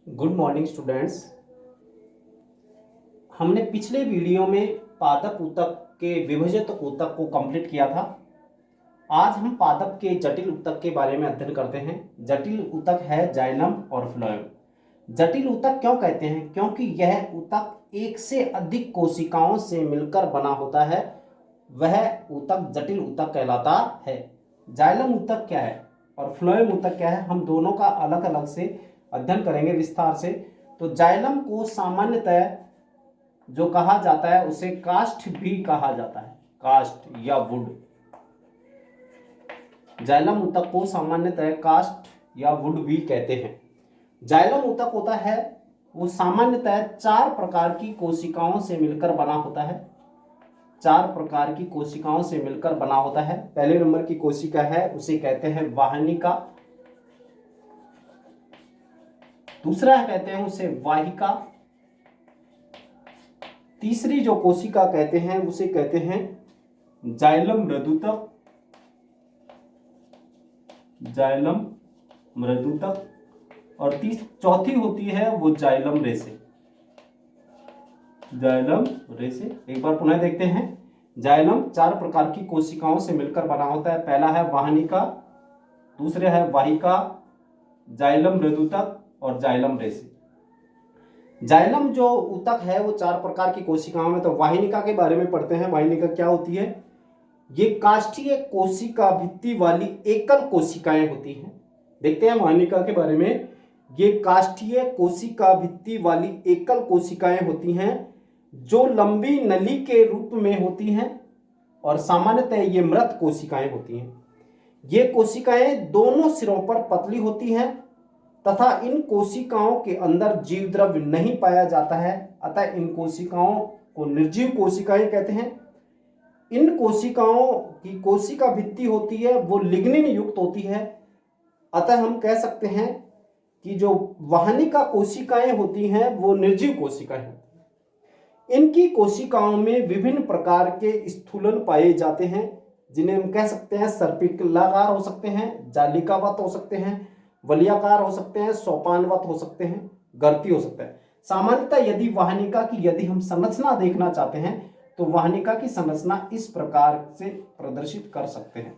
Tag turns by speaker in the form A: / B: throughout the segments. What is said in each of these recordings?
A: Good morning students. हमने पिछले video में पादप ऊतक के विभजित ऊतक को कंप्लीट किया था। आज हम पादप के जटिल ऊतक के बारे में अध्ययन करते हैं। जटिल ऊतक है जाइलम और फ्लोएम। जटिल ऊतक क्यों कहते हैं? क्योंकि यह ऊतक एक से अधिक कोशिकाओं से मिलकर बना होता है, वह ऊतक जटिल ऊतक कहलाता है। जाइलम ऊतक क्या है और फ्लोएम ऊतक क्या है, हम दोनों का अलग अलग से अध्ययन करेंगे विस्तार से। तो जाइलम को सामान्यतः जो कहा जाता है उसे कास्ट भी कहा जाता है, कास्ट या वुड। जाइलम ऊतक को सामान्यतः कास्ट या वुड भी कहते हैं। जाइलम ऊतक होता है वो सामान्यतः 4 प्रकार की कोशिकाओं से मिलकर बना होता है। 4 प्रकार की कोशिकाओं से मिलकर बना होता है। पहले नंबर की कोशिका है उसे कहते हैं वाहिनिका। दूसरा कहते हैं उसे वाहिका। तीसरी जो कोशिका कहते हैं उसे कहते हैं जाइलम मृदुतक। जाइलम मृदुतक। और चौथी होती है वो जाइलम रेसे। जाइलम रेसे एक बार पुनः देखते हैं। जाइलम 4 प्रकार की कोशिकाओं से मिलकर बना होता है। पहला है वाहिनिका, दूसरे है वाहिका, जाइलम मृदुतक और जाइलम रेसे। जाइलम जो ऊतक है वो 4 प्रकार की कोशिकाओं में, तो वाहिनिका के बारे में पढ़ते हैं। वाहिनिका क्या होती है? ये काष्ठीय कोशिका भित्ति वाली एकल कोशिकाएं होती हैं। देखते हैं वाहिनिका के बारे में। ये काष्ठीय कोशिका भित्ति वाली एकल कोशिकाएं होती हैं जो लंबी नली के रूप में होती हैं और सामान्यतः ये मृत कोशिकाएं होती हैं। ये कोशिकाएं दोनों सिरों पर पतली होती हैं तथा इन कोशिकाओं के अंदर जीव द्रव्य नहीं पाया जाता है, अतः इन कोशिकाओं को निर्जीव कोशिकाएं कहते हैं। इन कोशिकाओं की कोशिका भित्ति होती है वो लिग्निन युक्त होती है, अतः हम कह सकते हैं कि जो वाहिनिका कोशिकाएं होती हैं वो निर्जीव कोशिकाएं होती हैं। इनकी कोशिकाओं में विभिन्न प्रकार के स्थूलन पाए जाते हैं, जिन्हें हम कह सकते हैं सर्पिलाकार हो सकते हैं, जालिकावत हो सकते हैं, वलयाकार हो सकते हैं, सोपानवत हो सकते हैं, गर्ती हो सकता है। सामान्यतः यदि वाहिनिका की यदि हम संरचना देखना चाहते हैं तो वाहिनिका की संरचना इस प्रकार से प्रदर्शित कर सकते हैं।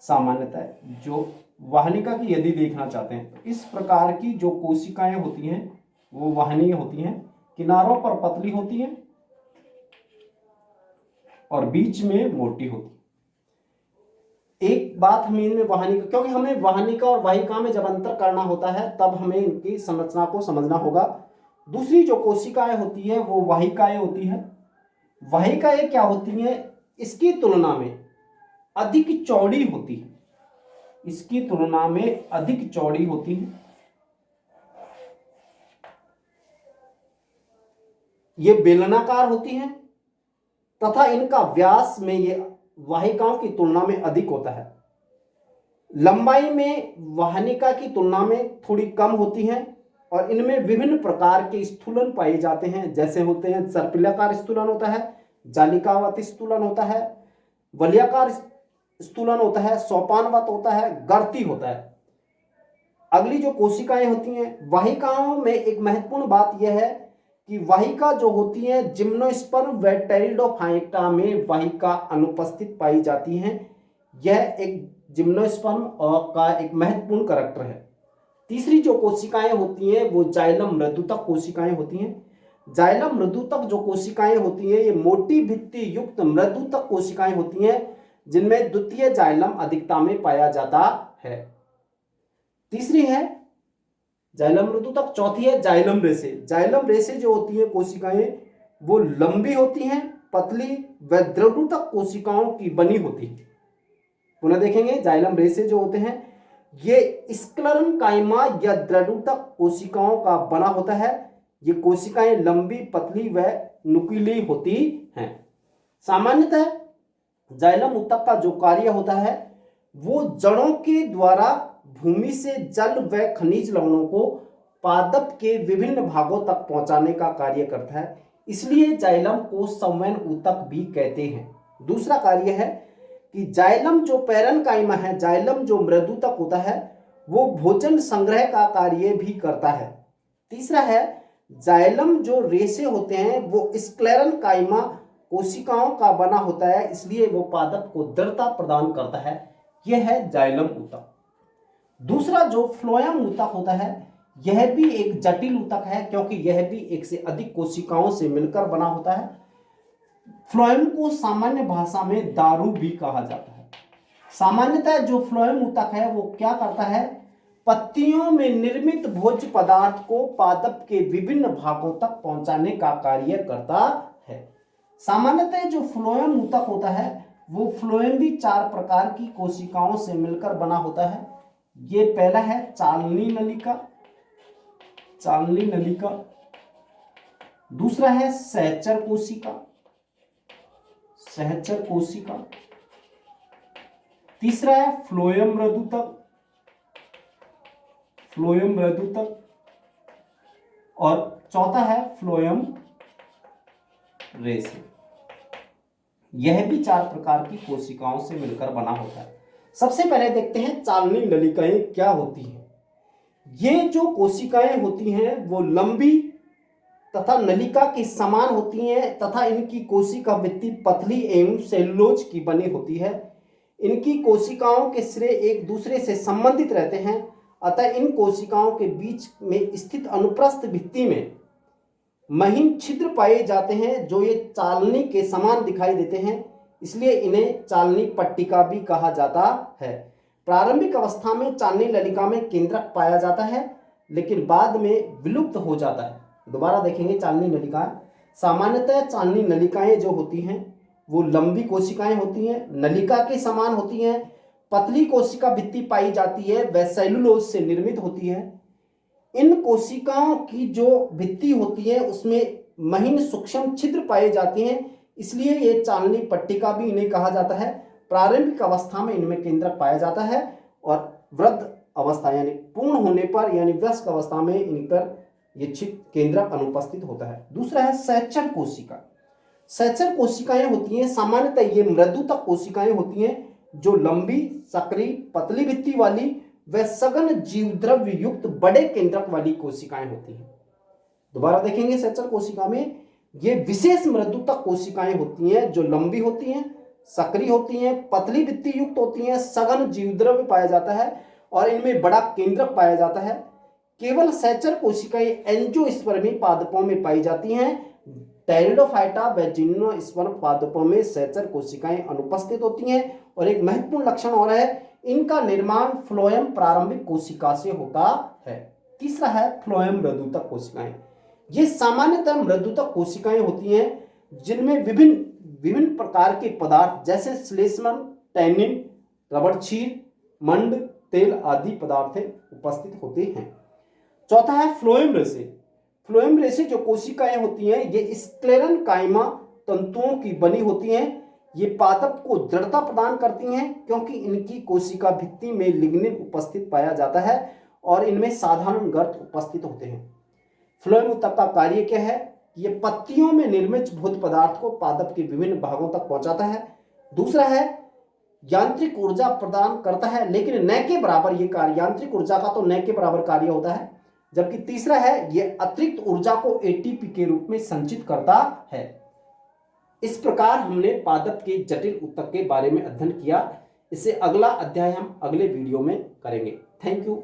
A: सामान्यतः जो वाहिनिका की यदि देखना चाहते हैं तो इस प्रकार की जो कोशिकाएं होती हैं वो वाहिनीय होती हैं, किनारों पर पतली होती हैं और बीच में मोटी होती है। एक बात हमें इनमें वाहिनिका, क्योंकि हमें वाहिनिका और वाहिका में जब अंतर करना होता है तब हमें इनकी संरचना को समझना होगा। दूसरी जो कोशिकाएं होती है वो वाहिकाएं होती है। वाहिकाएं क्या होती हैं? इसकी तुलना में अधिक चौड़ी होती है। इसकी तुलना में अधिक चौड़ी होती है। ये बेलनाकार होती हैं तथा इनका व्यास में ये वाहिकाओं की तुलना में अधिक होता है। लंबाई में वाहिनिका की तुलना में थोड़ी कम होती हैं और इनमें विभिन्न प्रकार के स्थूलन पाए जाते हैं, जैसे होते हैं सर्पिलाकार स्थूलन होता है, जालिकावत स्थूलन होता है, वलयाकार स्थूलन होता है, सोपानवत होता है, गर्ती होता है। अगली जो कोशिकाएं होती हैं वाहिकाओं में, एक महत्वपूर्ण बात यह है कि वाहिका जो होती है जिम्नोस्पर्म व टेरिडोफाइटा में वाहिका अनुपस्थित पाई जाती हैं। यह एक जिम्नोस्पर्म का एक महत्वपूर्ण करैक्टर है। तीसरी जो कोशिकाएं होती हैं वो जाइलम मृदुतक कोशिकाएं होती हैं। जाइलम मृदुतक जो कोशिकाएं होती हैं ये मोटी भित्ति युक्त मृदुतक कोशिकाएं होती हैं जिनमें द्वितीय जाइलम अधिकता में पाया जाता है। तीसरी है जाइलम मृदुतक, चौथी है जाइलम रेसे। जाइलम रेसे जो होती है कोशिकाएं वो लंबी होती हैं, पतली व द्रवरूतक कोशिकाओं की बनी होती है। पुनः देखेंगे, जाइलम रेसे जो होते हैं ये स्क्लेरेन्काइमा या द्रवरूतक कोशिकाओं का बना होता है। ये कोशिकाएं लंबी, पतली व नुकीली होती हैं। सामान्यतः जाइलम ऊतक का जो कार्य होता है वो जड़ों के द्वारा भूमि से जल व खनिज लवणों को पादप के विभिन्न भागों तक पहुंचाने का कार्य करता है, इसलिए जाइलम को संवहन ऊतक भी कहते हैं। दूसरा कार्य है कि जाइलम जो पैरेन्काइमा है, जाइलम जो मृदुतक होता है वो भोजन संग्रह का कार्य भी करता है। तीसरा है जाइलम, जो रेशे होते हैं वो स्क्लेरन काइमा कोशिकाओं का बना होता है, इसलिए वो पादप को दृढ़ता प्रदान करता है। यह है जाइलम ऊतक। दूसरा जो फ्लोएम ऊतक होता है, यह भी एक जटिल ऊतक है, क्योंकि यह भी एक से अधिक कोशिकाओं से मिलकर बना होता है। फ्लोएम को सामान्य भाषा में दारू भी कहा जाता है। सामान्यतः जो फ्लोएम ऊतक है वो क्या करता है, पत्तियों में निर्मित भोज्य पदार्थ को पादप के विभिन्न भागों तक पहुंचाने का कार्य करता है। सामान्यतः जो फ्लोएम ऊतक होता है वो फ्लोएम भी 4 प्रकार की कोशिकाओं से मिलकर बना होता है। ये पहला है चालनी नलिका, चालनी नलिका। दूसरा है सहचर कोशिका, सहचर कोशिका। तीसरा है फ्लोएम मृदुतक, फ्लोएम मृदुतक। और चौथा है फ्लोएम रेशे। यह भी 4 प्रकार की कोशिकाओं से मिलकर बना होता है। सबसे पहले देखते हैं चालनी नलिकाएं क्या होती हैं। ये जो कोशिकाएं होती हैं वो लंबी तथा नलिका के समान होती हैं तथा इनकी कोशिका भित्ति पतली एवं सेलुलोज की बनी होती है। इनकी कोशिकाओं के सिरे एक दूसरे से संबंधित रहते हैं, अतः इन कोशिकाओं के बीच में स्थित अनुप्रस्थ भित्ति में महीन छिद्र पाए जाते हैं जो ये चालनी के समान दिखाई देते हैं, इसलिए इन्हें चालनी पट्टिका भी कहा जाता है। प्रारंभिक अवस्था में चालनी नलिका में केंद्रक पाया जाता है, लेकिन बाद में विलुप्त हो जाता है। दोबारा देखेंगे चालनी नलिका। सामान्यतः चालनी नलिकाएं जो होती हैं वो लंबी कोशिकाएं होती हैं, नलिका के समान होती हैं, पतली कोशिका भित्ति पाई जाती है, वह सेलुलोज से निर्मित होती है। इन कोशिकाओं की जो भित्ति होती है उसमें महीन सूक्ष्म छिद्र पाए जाते हैं, इसलिए ये चालनी पट्टिका भी इन्हें कहा जाता है। प्रारंभिक अवस्था में इनमें केंद्रक पाया जाता है और वृद्ध अवस्था यानी पूर्ण होने पर यानी वयस्क अवस्था में इन पर ये केंद्रक अनुपस्थित होता है। दूसरा है सहचर कोशिका। सहचर कोशिकाएं होती हैं, सामान्यतः ये मृदुतक कोशिकाएं होती हैं जो लंबी, सक्रिय, पतली भित्ति वाली व सघन जीवद्रव्य युक्त बड़े केंद्रक वाली कोशिकाएं होती हैं। दोबारा देखेंगे सहचर कोशिका में ये विशेष मृदुतक कोशिकाएं होती हैं जो लंबी होती हैं, सक्रिय होती हैं, पतली भित्ति युक्त होती हैं, सघन जीवद्रव्य पाया जाता है और इनमें बड़ा केंद्रक पाया जाता है। केवल सहचर कोशिकाएं एंजियोस्पर्मी पादपों में पाई जाती हैं। टेरिडोफाइटा व जिम्नोस्पर्म पादपों में सहचर कोशिकाएं अनुपस्थित होती हैं। और एक महत्वपूर्ण लक्षण और है, इनका निर्माण फ्लोएम प्रारंभिक कोशिका से होता है। तीसरा है फ्लोएम मृदुतक कोशिकाएं। ये सामान्यतः मृदुतक कोशिकाएं होती हैं जिनमें विभिन्न प्रकार के पदार्थ जैसे श्लेष्मन, टैनिन, रबड़ क्षीर, मंड, तेल आदि पदार्थ उपस्थित होते हैं। चौथा है फ्लोएम रेशे। फ्लोएम रेशे जो कोशिकाएं होती हैं ये स्क्लेरन काइमा तंतुओं की बनी होती हैं। ये पादप को दृढ़ता प्रदान करती हैं क्योंकि इनकी कोशिका भित्ति में लिग्निन उपस्थित पाया जाता है और इनमें साधारण गर्त उपस्थित होते हैं। फ्लोएम ऊतक का कार्य क्या है? ये पत्तियों में निर्मित भोज्य पदार्थ को पादप के विभिन्न भागों तक पहुंचाता है। दूसरा है यांत्रिक ऊर्जा प्रदान करता है, लेकिन न के बराबर ये कार्य, यांत्रिक ऊर्जा का तो न के बराबर कार्य होता है। जबकि तीसरा है ये अतिरिक्त ऊर्जा को एटीपी के रूप में संचित करता है। इस प्रकार हमने पादप के जटिल ऊतक के बारे में अध्ययन किया। इससे अगला अध्याय हम अगले वीडियो में करेंगे। Thank you.